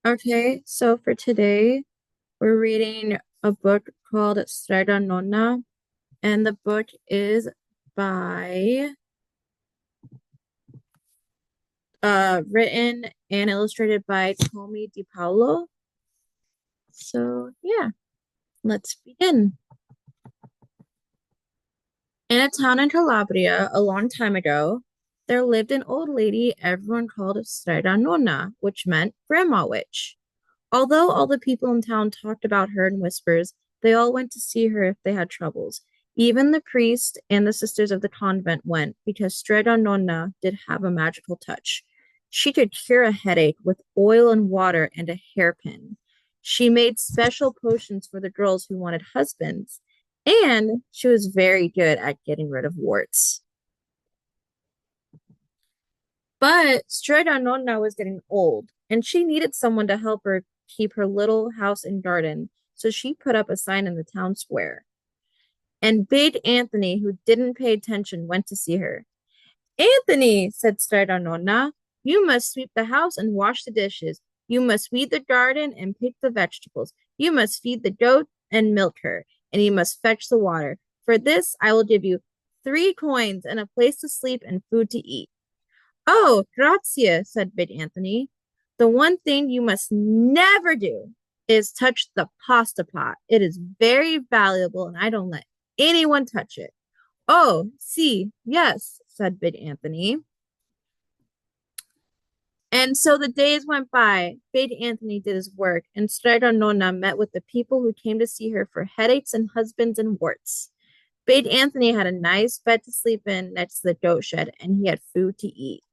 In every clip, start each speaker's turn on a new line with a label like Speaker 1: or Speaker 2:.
Speaker 1: Okay, so for today, we're reading a book called Strega Nona, and the book is by written and illustrated by Tomie DePaolo. So yeah, let's begin. In a town in Calabria a long time ago, there lived an old lady everyone called Strega Nona, which meant Grandma Witch. Although all the people in town talked about her in whispers, they all went to see her if they had troubles. Even the priest and the sisters of the convent went because Strega Nonna did have a magical touch. She could cure a headache with oil and water and a hairpin. She made special potions for the girls who wanted husbands, and she was very good at getting rid of warts. But Strega Nonna was getting old, and she needed someone to help her keep her little house and garden, so she put up a sign in the town square. And big Anthony, who didn't pay attention, went to see her. Anthony, said Strega Nonna, you must sweep the house and wash the dishes. You must weed the garden and pick the vegetables. You must feed the goat and milk her, and you must fetch the water. For this, I will give you 3 coins and a place to sleep and food to eat. Oh, grazie, said Big Anthony. The one thing you must never do is touch the pasta pot. It is very valuable, and I don't let anyone touch it. Oh, see, yes, said Big Anthony. And so the days went by. Big Anthony did his work, and Strega Nonna met with the people who came to see her for headaches and husbands and warts. Big Anthony had a nice bed to sleep in next to the goat shed, and he had food to eat.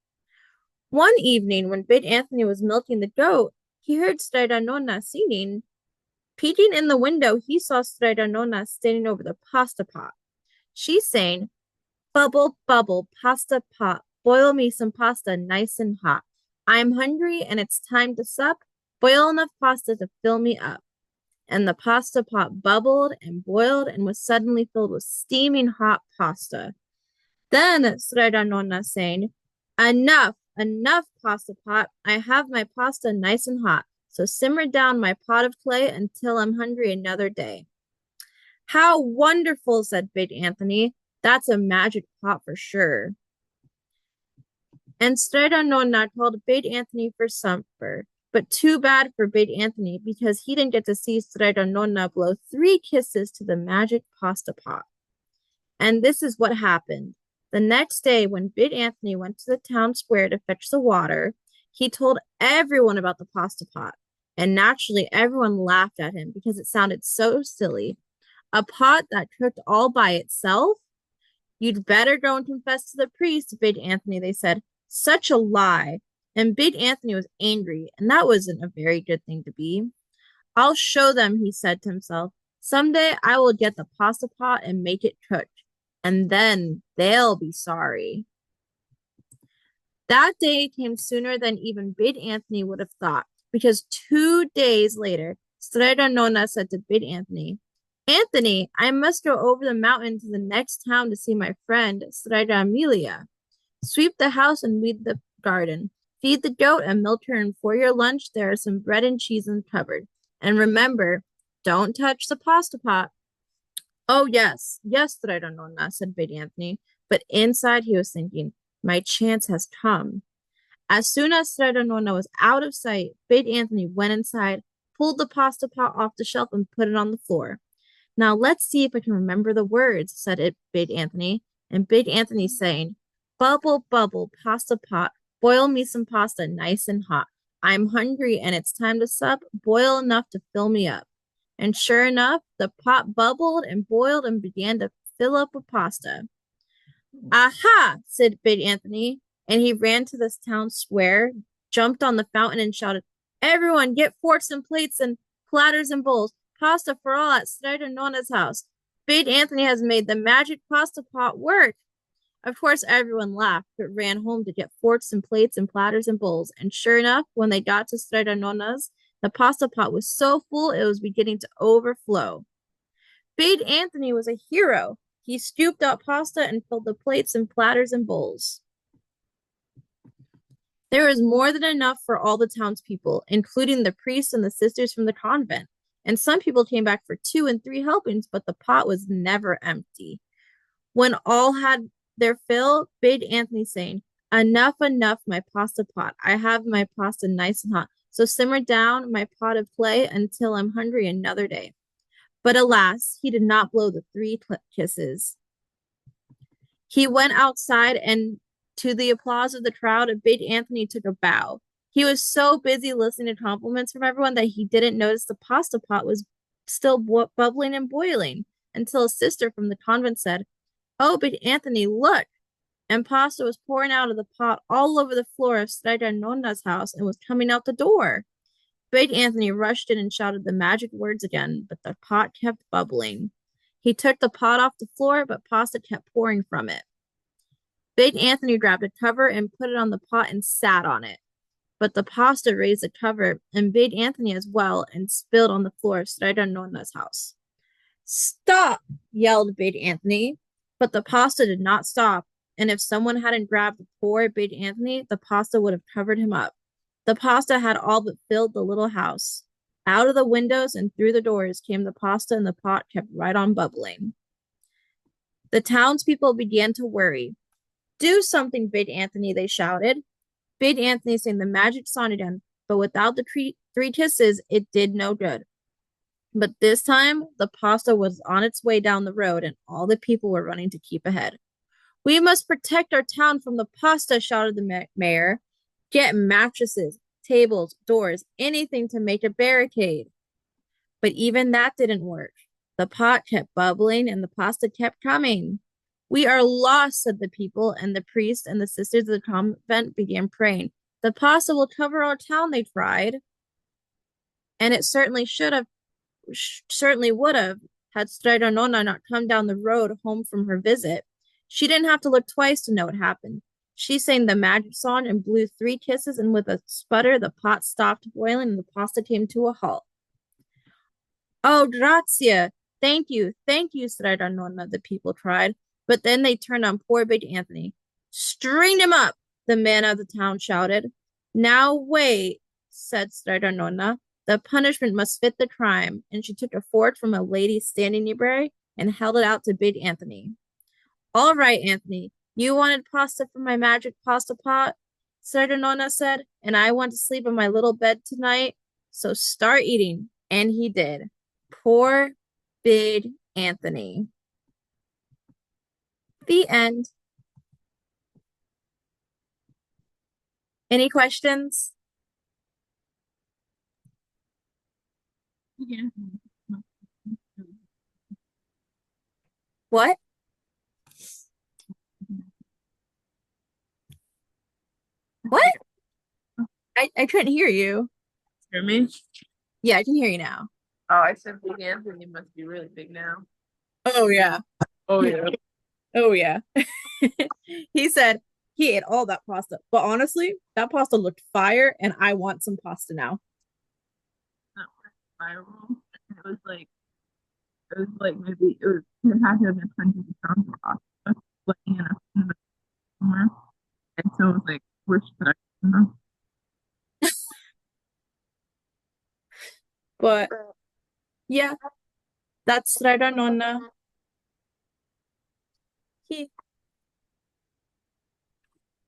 Speaker 1: One evening, when Big Anthony was milking the goat, he heard Strega Nonna singing. Peeking in the window, he saw Strega Nonna standing over the pasta pot. She sang, bubble, bubble, pasta pot, boil me some pasta nice and hot. I'm hungry and it's time to sup. Boil enough pasta to fill me up. And the pasta pot bubbled and boiled and was suddenly filled with steaming hot pasta. Then Strega Nonna sang, enough, enough, pasta pot. I have my pasta nice and hot. So simmer down my pot of clay until I'm hungry another day. How wonderful, said Big Anthony. That's a magic pot for sure. And Strega Nonna called Big Anthony for supper. But too bad for Big Anthony because he didn't get to see Strega Nonna blow 3 kisses to the magic pasta pot. And this is what happened. The next day, when Big Anthony went to the town square to fetch the water, he told everyone about the pasta pot. And naturally, everyone laughed at him because it sounded so silly. A pot that cooked all by itself? You'd better go and confess to the priest, Big Anthony, they said. Such a lie. And Big Anthony was angry, and that wasn't a very good thing to be. I'll show them, he said to himself. Someday I will get the pasta pot and make it cook, and then they'll be sorry. That day came sooner than even Big Anthony would have thought, because 2 days later, Strega Nonna said to Big Anthony, Anthony, I must go over the mountain to the next town to see my friend, Strega Amelia. Sweep the house and weed the garden. Feed the goat and milk her, and for your lunch there are some bread and cheese in the cupboard. And remember, don't touch the pasta pot. Oh, yes, yes, Strega Nonna, said Big Anthony. But inside he was thinking, my chance has come. As soon as Strega Nonna was out of sight, Big Anthony went inside, pulled the pasta pot off the shelf, and put it on the floor. Now let's see if I can remember the words, said it Big Anthony. And Big Anthony saying, bubble, bubble, pasta pot, boil me some pasta nice and hot. I'm hungry and it's time to sup. Boil enough to fill me up. And sure enough, the pot bubbled and boiled and began to fill up with pasta. Aha, said Big Anthony, and he ran to this town square, jumped on the fountain, and shouted, everyone get forks and plates and platters and bowls. Pasta for all at Snyder Nona's house. Big Anthony has made the magic pasta pot work. Of course, everyone laughed, but ran home to get forks and plates and platters and bowls. And sure enough, when they got to Strega Nonna's, the pasta pot was so full it was beginning to overflow. Big Anthony was a hero. He scooped out pasta and filled the plates and platters and bowls. There was more than enough for all the townspeople, including the priests and the sisters from the convent. And some people came back for 2 and 3 helpings, but the pot was never empty. When all had their fill, bid Anthony, saying, "Enough, enough, my pasta pot. I have my pasta nice and hot. So simmer down my pot of clay until I'm hungry another day." But alas, he did not blow the 3 kisses. He went outside, and to the applause of the crowd, big Anthony took a bow. He was so busy listening to compliments from everyone that he didn't notice the pasta pot was still bubbling and boiling until a sister from the convent said, "Oh, big Anthony, look!" And pasta was pouring out of the pot all over the floor of Strega and Nona's house and was coming out the door. Big Anthony rushed in and shouted the magic words again, but the pot kept bubbling. He took the pot off the floor, but pasta kept pouring from it. Big Anthony grabbed a cover and put it on the pot and sat on it. But the pasta raised the cover, and Big Anthony as well, and spilled on the floor straight on Nona's house. "Stop!" yelled Big Anthony. But the pasta did not stop, and if someone hadn't grabbed the poor Big Anthony, the pasta would have covered him up. The pasta had all but filled the little house. Out of the windows and through the doors came the pasta, and the pot kept right on bubbling. The townspeople began to worry. "Do something, Big Anthony," they shouted. Big Anthony sang the magic song again, but without the 3 kisses, it did no good. But this time, the pasta was on its way down the road, and all the people were running to keep ahead. "We must protect our town from the pasta," shouted the mayor. "Get mattresses, tables, doors, anything to make a barricade." But even that didn't work. The pot kept bubbling, and the pasta kept coming. "We are lost," said the people, and the priest and the sisters of the convent began praying. "The pasta will cover our town," they cried. And it certainly would have, had Strega Nona not come down the road home from her visit. She didn't have to look twice to know what happened. She sang the magic song and blew 3 kisses, and with a sputter, the pot stopped boiling and the pasta came to a halt. "Oh, grazie! Thank you, Strega Nona," the people cried. But then they turned on poor Big Anthony. "String him up!" the man of the town shouted. "Now wait," said Strega Nona. "The punishment must fit the crime." And she took a fork from a lady standing nearby and held it out to Big Anthony. "All right, Anthony, you wanted pasta from my magic pasta pot," Strega Nona said, "and I want to sleep in my little bed tonight. So start eating." And he did. Poor Big Anthony. The end. Any questions?
Speaker 2: Yeah.
Speaker 1: What? What? I couldn't hear you.
Speaker 2: Hear me?
Speaker 1: Yeah, I can hear you now.
Speaker 2: Oh, I said Big Anthony must be really big now.
Speaker 1: Oh yeah.
Speaker 2: Oh yeah.
Speaker 1: Oh yeah. He said he ate all that pasta. But honestly, that pasta looked fire and I want some pasta now.
Speaker 2: Not viral. It was like maybe it had to have been hundreds of pounds of pasta like in the somewhere. And so it was like, where should I go?
Speaker 1: But yeah, that's Strega Nonna.